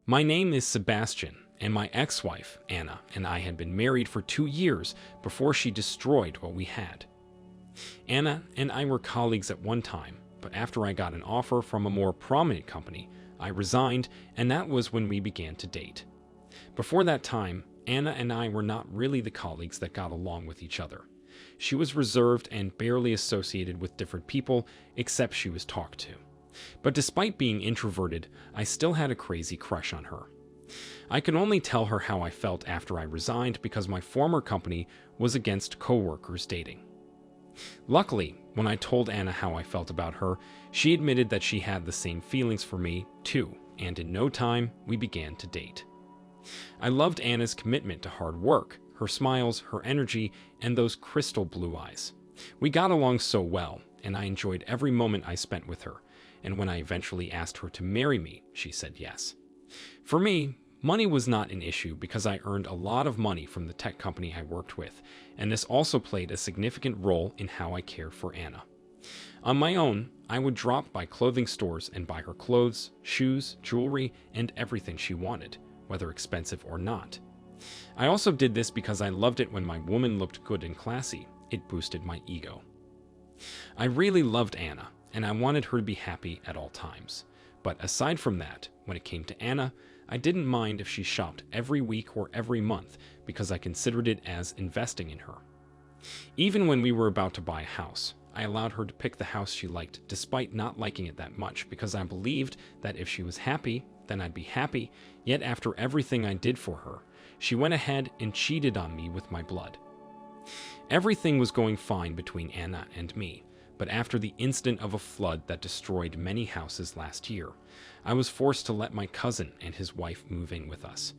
My name is Sebastian, and my ex-wife, Anna, and I had been married for 2 years before she destroyed what we had. Anna and I were colleagues at one time, but after I got an offer from a more prominent company, I resigned, and that was when we began to date. Before that time, Anna and I were not really the colleagues that got along with each other. She was reserved and barely associated with different people, except she was talked to. But despite being introverted, I still had a crazy crush on her. I could only tell her how I felt after I resigned because my former company was against coworkers dating. Luckily, when I told Anna how I felt about her, she admitted that she had the same feelings for me, too, and in no time, we began to date. I loved Anna's commitment to hard work, her smiles, her energy, and those crystal blue eyes. We got along so well, and I enjoyed every moment I spent with her, and when I eventually asked her to marry me, she said yes. For me, money was not an issue because I earned a lot of money from the tech company I worked with, and this also played a significant role in how I cared for Anna. On my own, I would drop by clothing stores and buy her clothes, shoes, jewelry, and everything she wanted, whether expensive or not. I also did this because I loved it when my woman looked good and classy. It boosted my ego. I really loved Anna, and I wanted her to be happy at all times. But aside from that, when it came to Anna, I didn't mind if she shopped every week or every month because I considered it as investing in her. Even when we were about to buy a house, I allowed her to pick the house she liked despite not liking it that much because I believed that if she was happy, then I'd be happy, yet after everything I did for her, she went ahead and cheated on me with my blood. Everything was going fine between Anna and me, but after the incident of a flood that destroyed many houses last year, I was forced to let my cousin and his wife move in with us.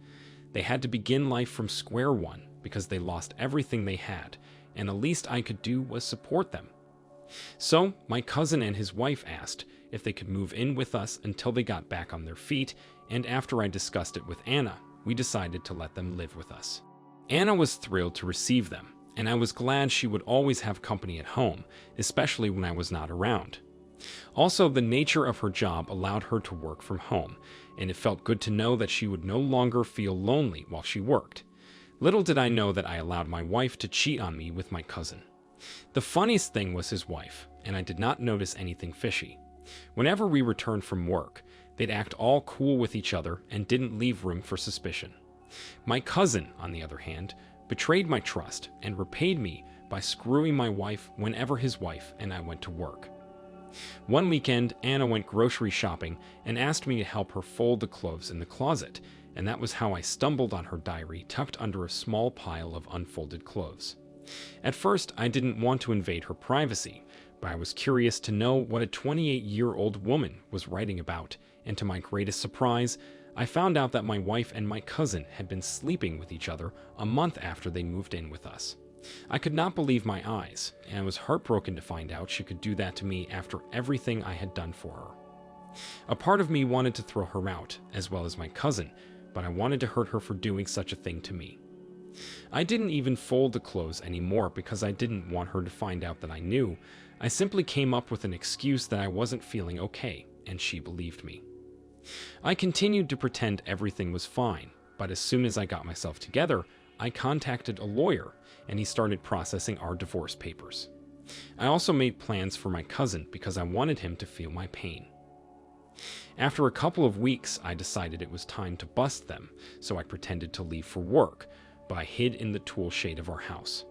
They had to begin life from square one because they lost everything they had, and the least I could do was support them. So, my cousin and his wife asked if they could move in with us until they got back on their feet, and after I discussed it with Anna, we decided to let them live with us. Anna was thrilled to receive them, and I was glad she would always have company at home, especially when I was not around. Also, the nature of her job allowed her to work from home, and it felt good to know that she would no longer feel lonely while she worked. Little did I know that I allowed my wife to cheat on me with my cousin. The funniest thing was his wife, and I did not notice anything fishy. Whenever we returned from work, they'd act all cool with each other and didn't leave room for suspicion. My cousin, on the other hand, betrayed my trust and repaid me by screwing my wife whenever his wife and I went to work. One weekend, Anna went grocery shopping and asked me to help her fold the clothes in the closet, and that was how I stumbled on her diary tucked under a small pile of unfolded clothes. At first, I didn't want to invade her privacy, but I was curious to know what a 28-year-old woman was writing about, and to my greatest surprise, I found out that my wife and my cousin had been sleeping with each other a month after they moved in with us. I could not believe my eyes, and I was heartbroken to find out she could do that to me after everything I had done for her. A part of me wanted to throw her out, as well as my cousin, but I wanted to hurt her for doing such a thing to me. I didn't even fold the clothes anymore because I didn't want her to find out that I knew. I simply came up with an excuse that I wasn't feeling okay, and she believed me. I continued to pretend everything was fine, but as soon as I got myself together, I contacted a lawyer, and he started processing our divorce papers. I also made plans for my cousin because I wanted him to feel my pain. After a couple of weeks, I decided it was time to bust them, so I pretended to leave for work, but I hid in the tool shade of our house.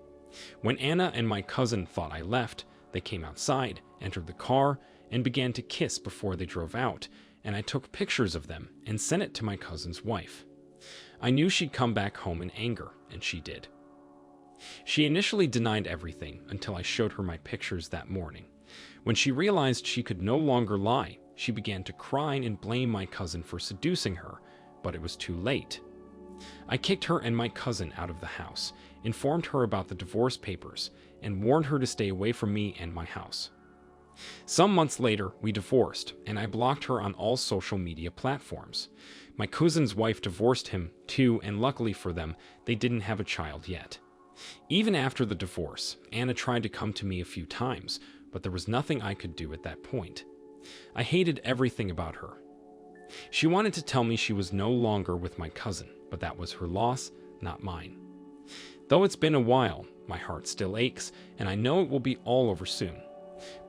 When Anna and my cousin thought I left, they came outside, entered the car, and began to kiss before they drove out, and I took pictures of them and sent it to my cousin's wife. I knew she'd come back home in anger, and she did. She initially denied everything until I showed her my pictures that morning. When she realized she could no longer lie, she began to cry and blame my cousin for seducing her, but it was too late. I kicked her and my cousin out of the house, informed her about the divorce papers, and warned her to stay away from me and my house. Some months later, we divorced, and I blocked her on all social media platforms. My cousin's wife divorced him, too, and luckily for them, they didn't have a child yet. Even after the divorce, Anna tried to come to me a few times, but there was nothing I could do at that point. I hated everything about her. She wanted to tell me she was no longer with my cousin, but that was her loss, not mine. Though it's been a while, my heart still aches, and I know it will be all over soon.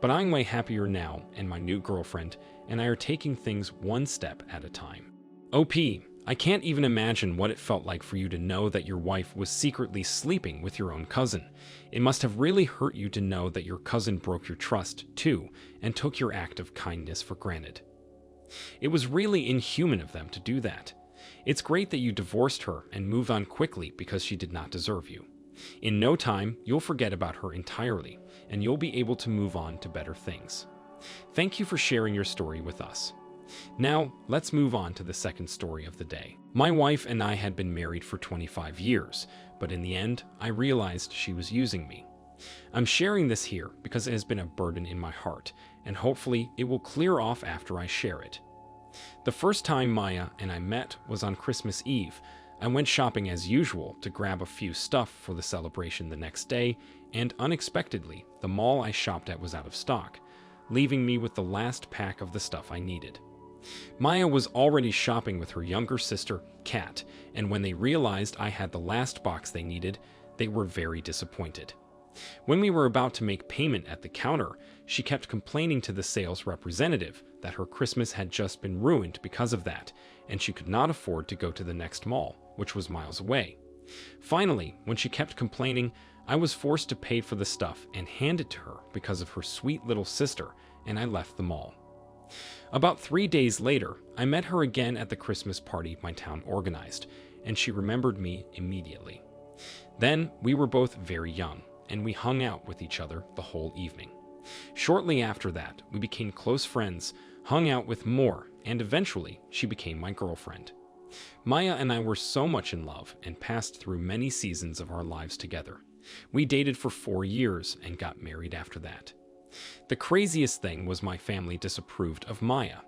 But I'm way happier now, and my new girlfriend and I are taking things one step at a time. OP, I can't even imagine what it felt like for you to know that your wife was secretly sleeping with your own cousin. It must have really hurt you to know that your cousin broke your trust, too, and took your act of kindness for granted. It was really inhuman of them to do that. It's great that you divorced her and moved on quickly because she did not deserve you. In no time, you'll forget about her entirely, and you'll be able to move on to better things. Thank you for sharing your story with us. Now, let's move on to the second story of the day. My wife and I had been married for 25 years, but in the end, I realized she was using me. I'm sharing this here because it has been a burden in my heart, and hopefully it will clear off after I share it. The first time Maya and I met was on Christmas Eve. I went shopping as usual to grab a few stuff for the celebration the next day, and unexpectedly, the mall I shopped at was out of stock, leaving me with the last pack of the stuff I needed. Maya was already shopping with her younger sister, Kat, and when they realized I had the last box they needed, they were very disappointed. When we were about to make payment at the counter, she kept complaining to the sales representative that her Christmas had just been ruined because of that, and she could not afford to go to the next mall, which was miles away. Finally, when she kept complaining, I was forced to pay for the stuff and hand it to her because of her sweet little sister, and I left the mall. About 3 days later, I met her again at the Christmas party my town organized, and she remembered me immediately. Then, we were both very young, and we hung out with each other the whole evening. Shortly after that, we became close friends, hung out with more, and eventually, she became my girlfriend. Maya and I were so much in love and passed through many seasons of our lives together. We dated for 4 years and got married after that. The craziest thing was my family disapproved of Maya.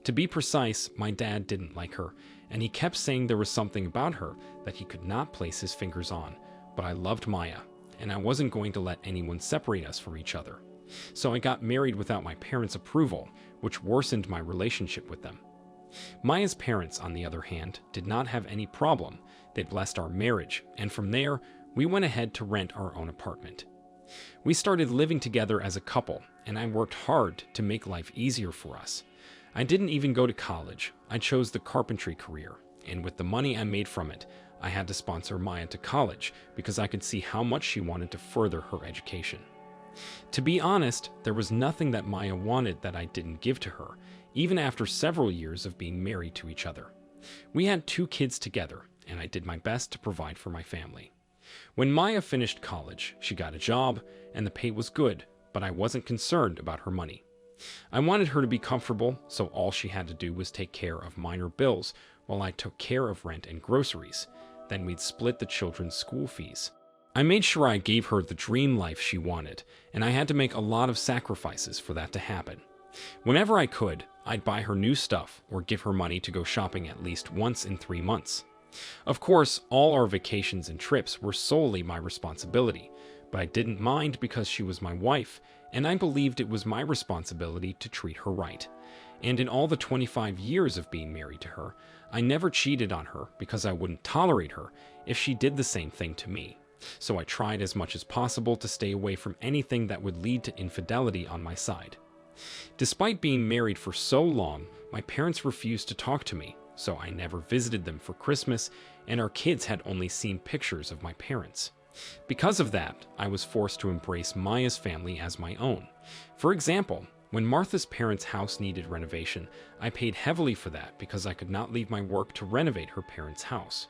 To be precise, my dad didn't like her, and he kept saying there was something about her that he could not place his fingers on, but I loved Maya, and I wasn't going to let anyone separate us from each other. So I got married without my parents' approval, which worsened my relationship with them. Maya's parents, on the other hand, did not have any problem. They blessed our marriage, and from there, we went ahead to rent our own apartment. We started living together as a couple, and I worked hard to make life easier for us. I didn't even go to college. I chose the carpentry career, and with the money I made from it, I had to sponsor Maya to college because I could see how much she wanted to further her education. To be honest, there was nothing that Maya wanted that I didn't give to her, even after several years of being married to each other. We had 2 kids together, and I did my best to provide for my family. When Maya finished college, she got a job, and the pay was good, but I wasn't concerned about her money. I wanted her to be comfortable, so all she had to do was take care of minor bills while I took care of rent and groceries. Then we'd split the children's school fees. I made sure I gave her the dream life she wanted, and I had to make a lot of sacrifices for that to happen. Whenever I could, I'd buy her new stuff or give her money to go shopping at least once in 3 months. Of course, all our vacations and trips were solely my responsibility, but I didn't mind because she was my wife, and I believed it was my responsibility to treat her right. And in all the 25 years of being married to her, I never cheated on her because I wouldn't tolerate her if she did the same thing to me. So I tried as much as possible to stay away from anything that would lead to infidelity on my side. Despite being married for so long, my parents refused to talk to me, so I never visited them for Christmas, and our kids had only seen pictures of my parents. Because of that, I was forced to embrace Maya's family as my own. For example, when Martha's parents' house needed renovation, I paid heavily for that because I could not leave my work to renovate her parents' house.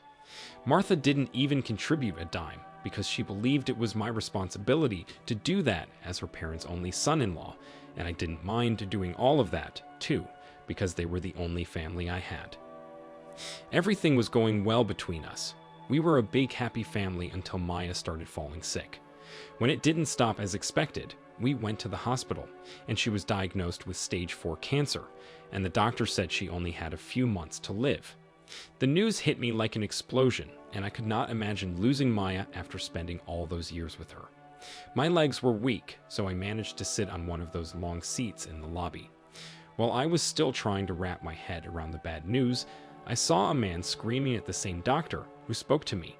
Martha didn't even contribute a dime because she believed it was my responsibility to do that as her parents' only son-in-law, and I didn't mind doing all of that, too, because they were the only family I had. Everything was going well between us. We were a big happy family until Maya started falling sick. When it didn't stop as expected, we went to the hospital, and she was diagnosed with stage 4 cancer, and the doctor said she only had a few months to live. The news hit me like an explosion, and I could not imagine losing Maya after spending all those years with her. My legs were weak, so I managed to sit on one of those long seats in the lobby. While I was still trying to wrap my head around the bad news, I saw a man screaming at the same doctor who spoke to me.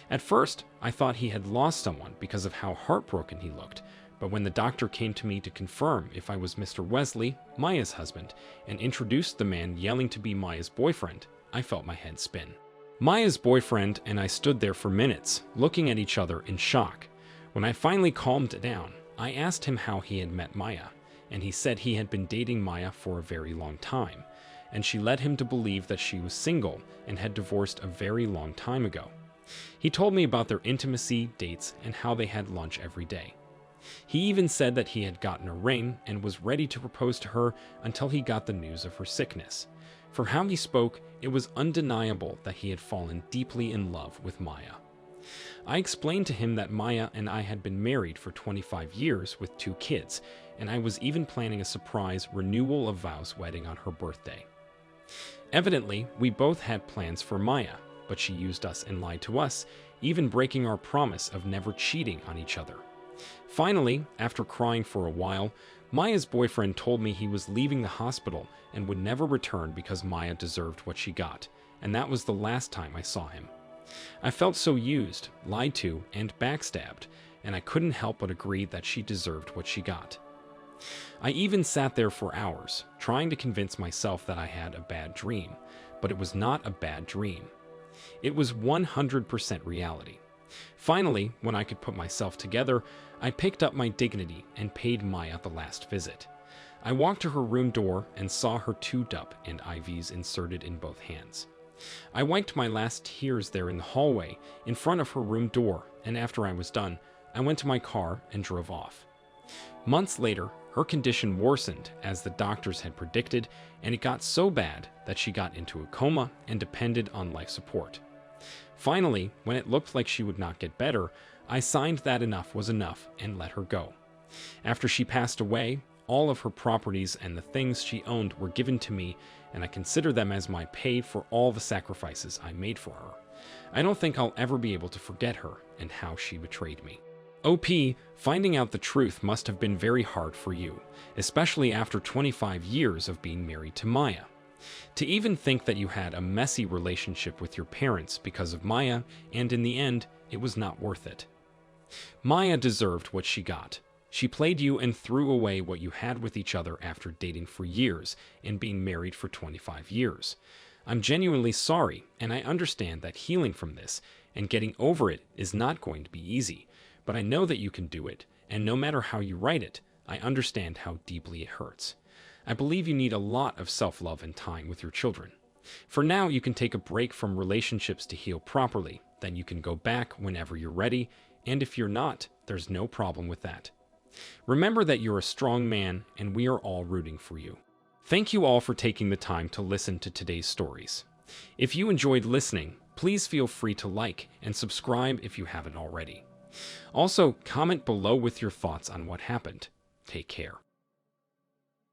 At first, I thought he had lost someone because of how heartbroken he looked, but when the doctor came to me to confirm if I was Mr. Wesley, Maya's husband, and introduced the man yelling to be Maya's boyfriend, I felt my head spin. Maya's boyfriend and I stood there for minutes, looking at each other in shock. When I finally calmed down, I asked him how he had met Maya, and he said he had been dating Maya for a very long time, and she led him to believe that she was single and had divorced a very long time ago. He told me about their intimacy, dates, and how they had lunch every day. He even said that he had gotten a ring and was ready to propose to her until he got the news of her sickness. From how he spoke, it was undeniable that he had fallen deeply in love with Maya. I explained to him that Maya and I had been married for 25 years with 2 kids, and I was even planning a surprise renewal of vows wedding on her birthday. Evidently, we both had plans for Maya, but she used us and lied to us, even breaking our promise of never cheating on each other. Finally, after crying for a while, Maya's boyfriend told me he was leaving the hospital and would never return because Maya deserved what she got, and that was the last time I saw him. I felt so used, lied to, and backstabbed, and I couldn't help but agree that she deserved what she got. I even sat there for hours, trying to convince myself that I had a bad dream, but it was not a bad dream. It was 100% reality. Finally, when I could put myself together, I picked up my dignity and paid Maya the last visit. I walked to her room door and saw her tubed up and IVs inserted in both hands. I wiped my last tears there in the hallway in front of her room door, and after I was done, I went to my car and drove off. Months later, her condition worsened as the doctors had predicted, and it got so bad that she got into a coma and depended on life support. Finally, when it looked like she would not get better, I signed that enough was enough and let her go. After she passed away, all of her properties and the things she owned were given to me, and I consider them as my pay for all the sacrifices I made for her. I don't think I'll ever be able to forget her and how she betrayed me. OP, finding out the truth must have been very hard for you, especially after 25 years of being married to Maya. To even think that you had a messy relationship with your parents because of Maya, and in the end, it was not worth it. Maya deserved what she got. She played you and threw away what you had with each other after dating for years and being married for 25 years. I'm genuinely sorry, and I understand that healing from this and getting over it is not going to be easy, but I know that you can do it, and no matter how you write it, I understand how deeply it hurts. I believe you need a lot of self-love and time with your children. For now, you can take a break from relationships to heal properly, then you can go back whenever you're ready, and if you're not, there's no problem with that. Remember that you're a strong man, and we are all rooting for you. Thank you all for taking the time to listen to today's stories. If you enjoyed listening, please feel free to like and subscribe if you haven't already. Also, comment below with your thoughts on what happened. Take care.